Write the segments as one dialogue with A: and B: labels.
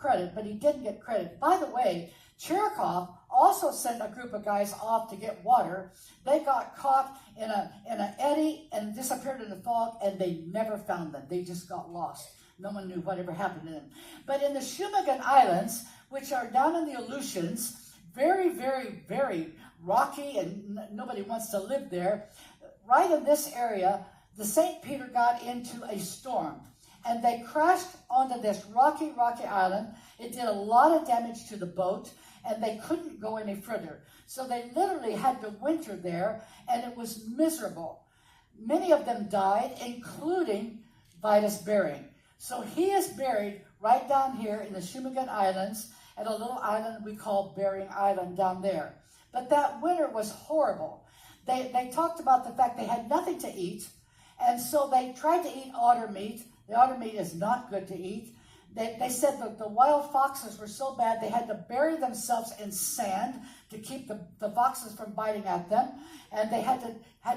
A: credit, but he didn't get credit. By the way, Chirikov also sent a group of guys off to get water. They got caught in an eddy and disappeared in the fog, and they never found them. They just got lost. No one knew whatever happened to them. But in the Shumagon Islands, which are down in the Aleutians, very, very, very rocky, and nobody wants to live there, right in this area, the St. Peter got into a storm. And they crashed onto this rocky island. It did a lot of damage to the boat, and they couldn't go any further. So they literally had to winter there, and it was miserable. Many of them died, including Vitus Bering. So he is buried right down here in the Shumagon Islands at a little island we call Bering Island down there. But that winter was horrible. They talked about the fact they had nothing to eat, and so they tried to eat otter meat. The otter meat is not good to eat. They said that the wild foxes were so bad they had to bury themselves in sand to keep the foxes from biting at them, and they had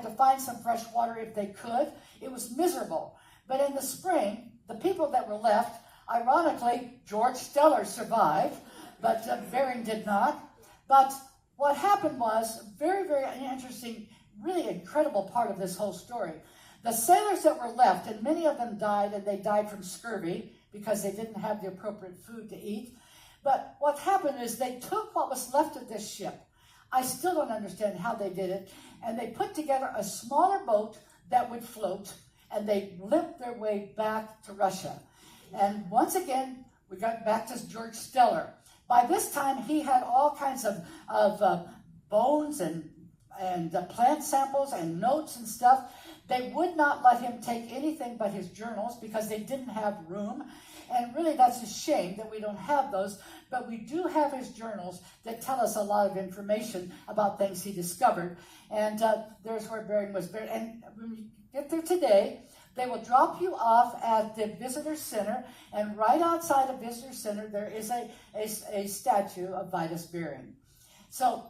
A: to find some fresh water if they could. It was miserable. But in the spring, the people that were left, ironically, George Steller survived, but Bering did not. But what happened was very, very interesting, really incredible part of this whole story. The sailors that were left, and many of them died, and they died from scurvy because they didn't have the appropriate food to eat. But what happened is they took what was left of this ship. I still don't understand how they did it. And they put together a smaller boat that would float, and they limped their way back to Russia. And once again, we got back to George Steller. By this time, he had all kinds of bones and plant samples and notes and stuff. They would not let him take anything but his journals because they didn't have room. And really, that's a shame that we don't have those. But we do have his journals that tell us a lot of information about things he discovered. And there's where Bering was buried. And when you get there today, they will drop you off at the visitor center. And right outside the visitor center, there is a statue of Vitus Bering. So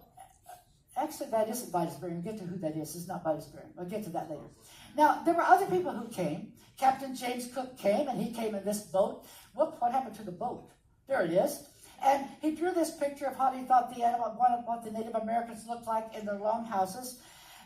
A: actually, that isn't Vitus Bering. We'll get to who that is. It's not Vitus Bering. We'll get to that later. Now, there were other people who came. Captain James Cook came, and he came in this boat. Whoop, what happened to the boat? There it is. And he drew this picture of how he thought what the Native Americans looked like in their longhouses.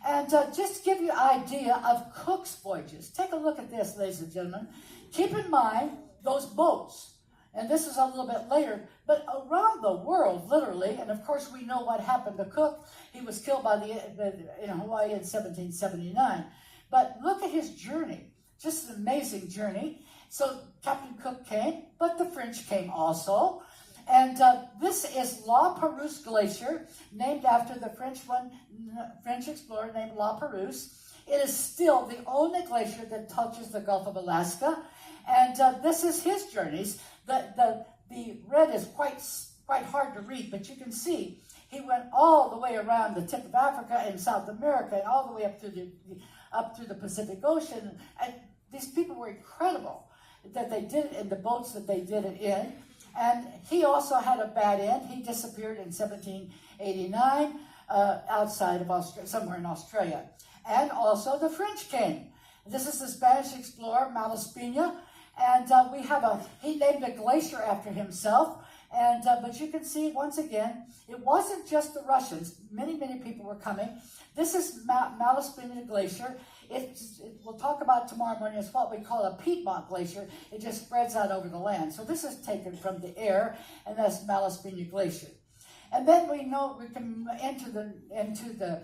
A: And just to give you an idea of Cook's voyages, take a look at this, ladies and gentlemen. Keep in mind those boats. And this is a little bit later, but around the world, literally, and of course we know what happened to Cook. He was killed in Hawaii in 1779. But look at his journey, just an amazing journey. So Captain Cook came, but the French came also. And this is La Perouse Glacier, named after the French explorer named La Perouse. It is still the only glacier that touches the Gulf of Alaska. And this is his journeys. The red is quite hard to read, but you can see he went all the way around the tip of Africa and South America and all the way up through the Pacific Ocean. And these people were incredible that they did it in the boats that they did it in. And he also had a bad end. He disappeared in 1789 outside of Australia, somewhere in Australia. And also the French came. This is the Spanish explorer, Malaspina. And he named a glacier after himself. And but you can see, once again, it wasn't just the Russians. Many people were coming. This is Malaspina Glacier. We'll talk about tomorrow morning. It's what we call a Piedmont Glacier. It just spreads out over the land. So this is taken from the air, and that's Malaspina Glacier. And then we know we can enter the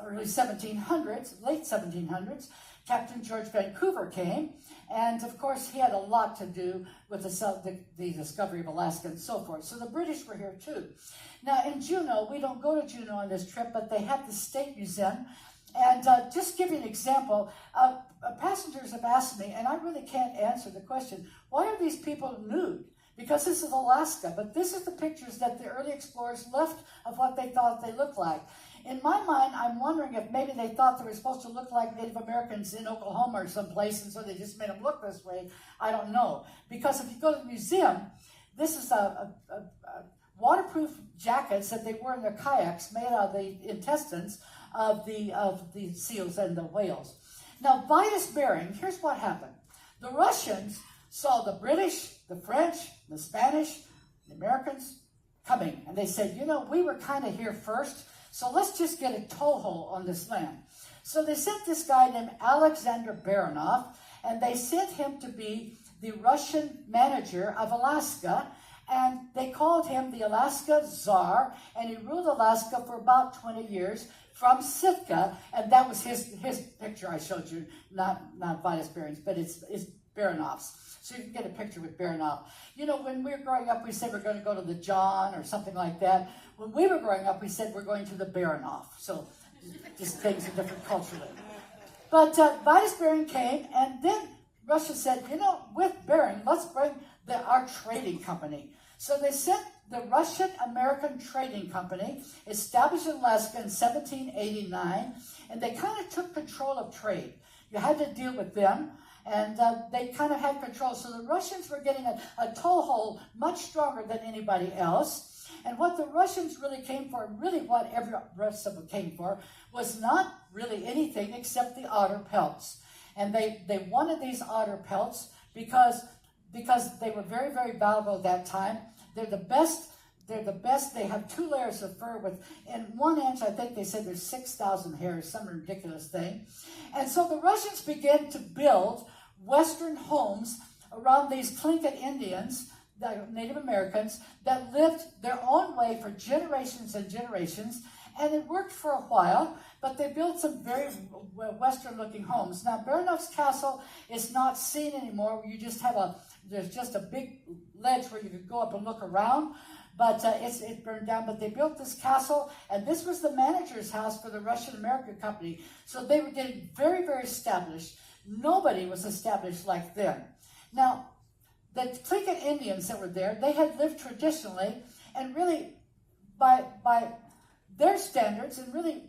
A: early 1700s, late 1700s. Captain George Vancouver came, and of course he had a lot to do with the discovery of Alaska and so forth. So the British were here too. Now in Juneau, we don't go to Juneau on this trip, but they have the State Museum. And just give you an example, passengers have asked me, and I really can't answer the question, why are these people nude? Because this is Alaska, but this is the pictures that the early explorers left of what they thought they looked like. In my mind, I'm wondering if maybe they thought they were supposed to look like Native Americans in Oklahoma or someplace, and so they just made them look this way. I don't know. Because if you go to the museum, this is a waterproof jackets that they wore in their kayaks made out of the intestines of the seals and the whales. Now, Vitus Bering, here's what happened. The Russians saw the British the French, the Spanish, the Americans coming. And they said, you know, we were kind of here first, so let's just get a toehold on this land. So they sent this guy named Alexander Baranov, and they sent him to be the Russian manager of Alaska, and they called him the Alaska Tsar, and he ruled Alaska for about 20 years from Sitka, and that was his picture I showed you, not Vitus Bering's, but it's Baranov's. So you can get a picture with Baranov. You know, when we were growing up, we said we're going to go to the John or something like that. When we were growing up, we said we're going to the Baranov. So just things are different culturally. But Vitus Bering came, and then Russia said, you know, with Bering, let's bring our trading company. So they sent the Russian-American Trading Company, established in Alaska in 1789, and they kind of took control of trade. You had to deal with them, and they kind of had control. So the Russians were getting a toehold much stronger than anybody else. And what the Russians really came for, really what every rest of them came for, was not really anything except the otter pelts. And they wanted these otter pelts because they were very, very valuable at that time. They're the best. They have 2 layers of fur with, in 1 inch, I think they said there's 6,000 hairs, some ridiculous thing. And so the Russians began to build Western homes around these Tlingit Indians, the Native Americans, that lived their own way for generations and generations. And it worked for a while, but they built some very Western-looking homes. Now, Baranov's castle is not seen anymore. You just have there's just a big ledge where you could go up and look around, but it burned down. But they built this castle, and this was the manager's house for the Russian-American Company. So they were getting very, very established. Nobody was established like them. Now, the Tlingit Indians that were there, they had lived traditionally, and really by their standards, and really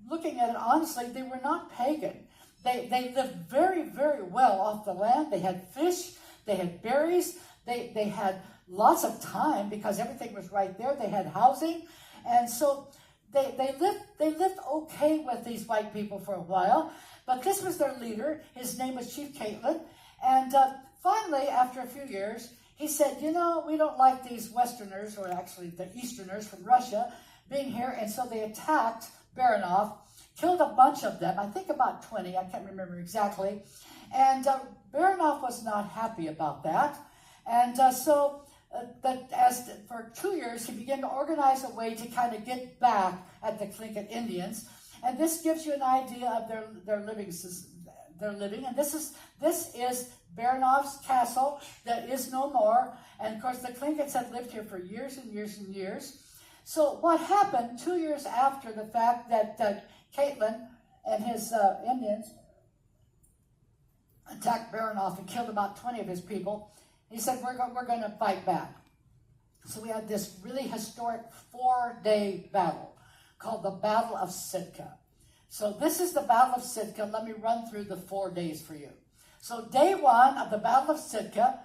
A: looking at it honestly, they were not pagan. They lived very, very well off the land. They had fish, they had berries, they had lots of time because everything was right there. They had housing, and so they lived okay with these white people for a while. But this was their leader. His name was Chief Catlin, and finally, after a few years, he said, you know, we don't like these Westerners, or actually the Easterners from Russia, being here, and so they attacked Baranov, killed a bunch of them, I think about 20, I can't remember exactly, and Baranov was not happy about that, and for 2 years, he began to organize a way to kind of get back at the Tlingit Indians, and this gives you an idea of their living, and this is Baranov's castle that is no more, and of course the Tlingits had lived here for years and years and years. So what happened 2 years after the fact that Catlin and his Indians attacked Baranov and killed about 20 of his people, he said, we're going to fight back. So we had this really historic 4-day battle called the Battle of Sitka. So this is the Battle of Sitka. Let me run through the 4 days for you. So day 1 of the Battle of Sitka,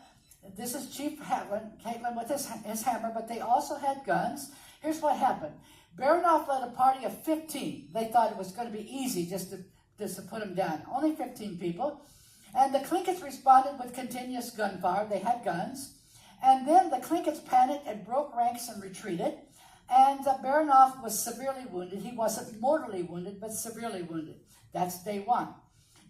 A: this is Chief Catlin with his hammer, but they also had guns. Here's what happened. Baranov led a party of 15. They thought it was going to be easy just to put them down. Only 15 people. And the Tlingits responded with continuous gunfire. They had guns. And then the Tlingits panicked and broke ranks and retreated. And Baranov was severely wounded. He wasn't mortally wounded, but severely wounded. That's day 1.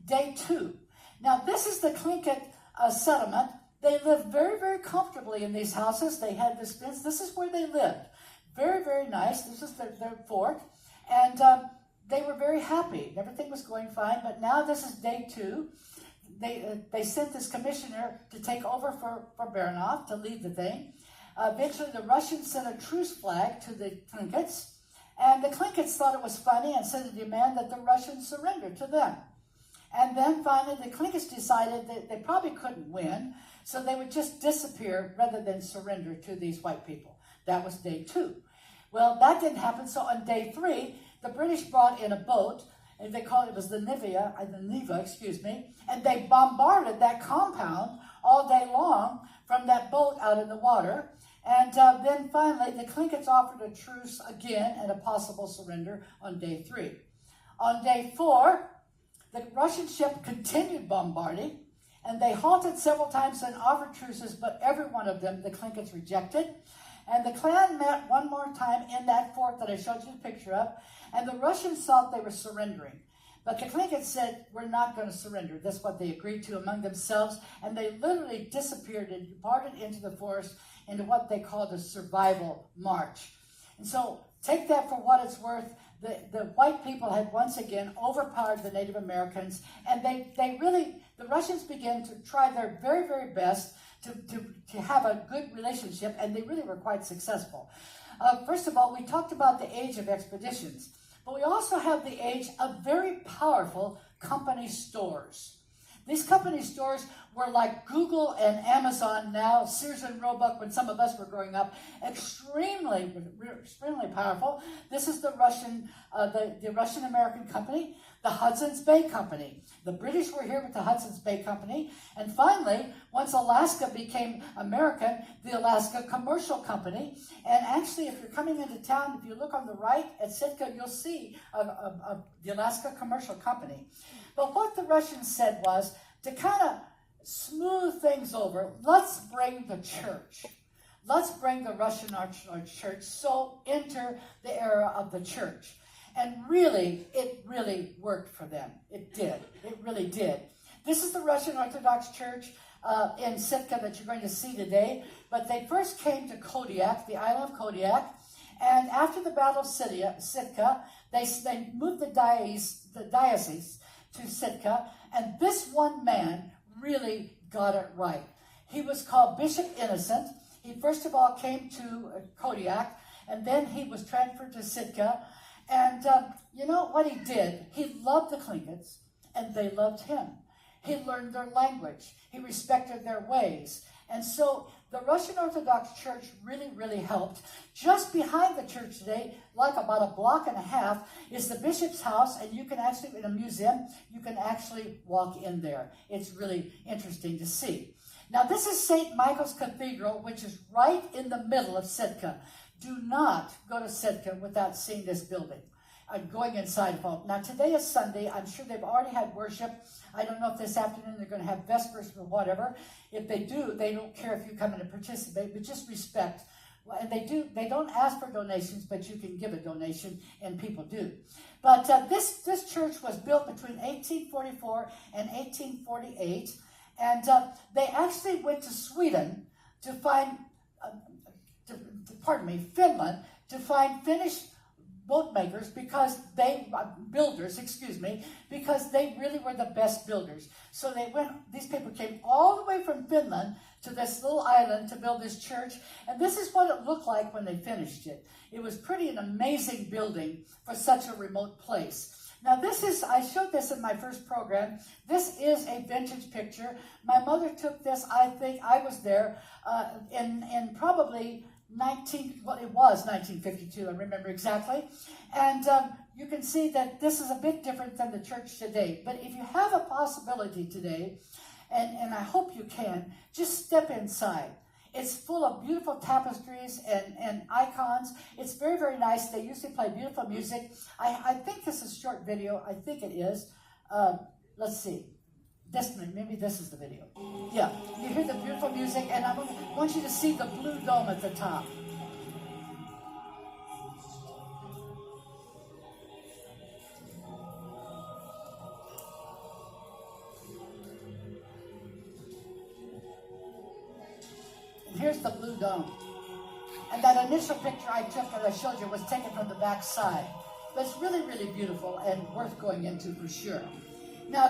A: Day 2. Now, this is the Tlingit settlement. They lived very, very comfortably in these houses. They had this fence. This is where they lived. Very, very nice. This is their fort. And they were very happy. Everything was going fine. But now this is day 2. They sent this commissioner to take over for Baranov to lead the thing. Eventually, the Russians sent a truce flag to the Tlingits. And the Tlingits thought it was funny and sent a demand that the Russians surrender to them. And then finally, the Tlingits decided that they probably couldn't win, so they would just disappear rather than surrender to these white people. That was day 2. Well, that didn't happen, so on day 3, the British brought in a boat, and they called it was the Neva, and they bombarded that compound all day long from that boat out in the water. And then finally, the Tlingits offered a truce again and a possible surrender on day 3. On day 4, the Russian ship continued bombarding, And they halted several times and offered truces, but every one of them the Tlinkits rejected. And the Klan met one more time in that fort that I showed you the picture of, and the Russians thought they were surrendering. But the Tlinkits said, we're not going to surrender. That's what they agreed to among themselves, and they literally disappeared and departed into the forest into what they called a survival march. And so take that for what it's worth. The white people had once again overpowered the Native Americans, and the Russians began to try their very, very best to have a good relationship, and they really were quite successful. First of all, we talked about the age of expeditions, but we also have the age of very powerful company stores. These company stores were like Google and Amazon now, Sears and Roebuck when some of us were growing up, extremely powerful. This is the Russian-American company, the Hudson's Bay Company. The British were here with the Hudson's Bay Company. And finally, once Alaska became American, the Alaska Commercial Company. And actually, if you're coming into town, if you look on the right at Sitka, you'll see the Alaska Commercial Company. But what the Russians said was, to kind of smooth things over, let's bring the church. Let's bring the Russian Orthodox Church. So enter the era of the church. And really, it really worked for them. It did. It really did. This is the Russian Orthodox Church in Sitka that you're going to see today. But they first came to Kodiak, the island of Kodiak. And after the Battle of Sitka, they moved the diocese to Sitka. And this one man really got it right. He was called Bishop Innocent. He first of all came to Kodiak, and then he was transferred to Sitka. And you know what he did? He loved the Tlinkits, and they loved him. He learned their language. He respected their ways. And so the Russian Orthodox Church really, really helped. Just behind the church today, like about a block and a half, is the bishop's house, and you can actually, in a museum, you can actually walk in there. It's really interesting to see. Now, this is St. Michael's Cathedral, which is right in the middle of Sitka. Do not go to Sitka without seeing this building. Going inside of it. Now, today is Sunday. I'm sure they've already had worship. I don't know if this afternoon they're going to have vespers or whatever. If they do, they don't care if you come in and participate, but just respect. And they don't ask for donations, but you can give a donation, and people do. But this church was built between 1844 and 1848, and they actually went to Sweden to find, Finland, to find Finnish boat makers because because they really were the best builders. So these people came all the way from Finland to this little island to build this church. And this is what it looked like when they finished it. It was an amazing building for such a remote place. Now I showed this in my first program. This is a vintage picture. My mother took this, I think I was there, in probably it was 1952, I remember exactly. And you can see that this is a bit different than the church today. But if you have a possibility today, and I hope you can, just step inside. It's full of beautiful tapestries and icons. It's very, very nice. They usually play beautiful music. I think this is a short video. I think it is. Let's see. Maybe this is the video. Yeah, you hear the beautiful music, and I want you to see the blue dome at the top. And here's the blue dome. And that initial picture I took that I showed you was taken from the back side. But it's really, really beautiful and worth going into for sure. Now,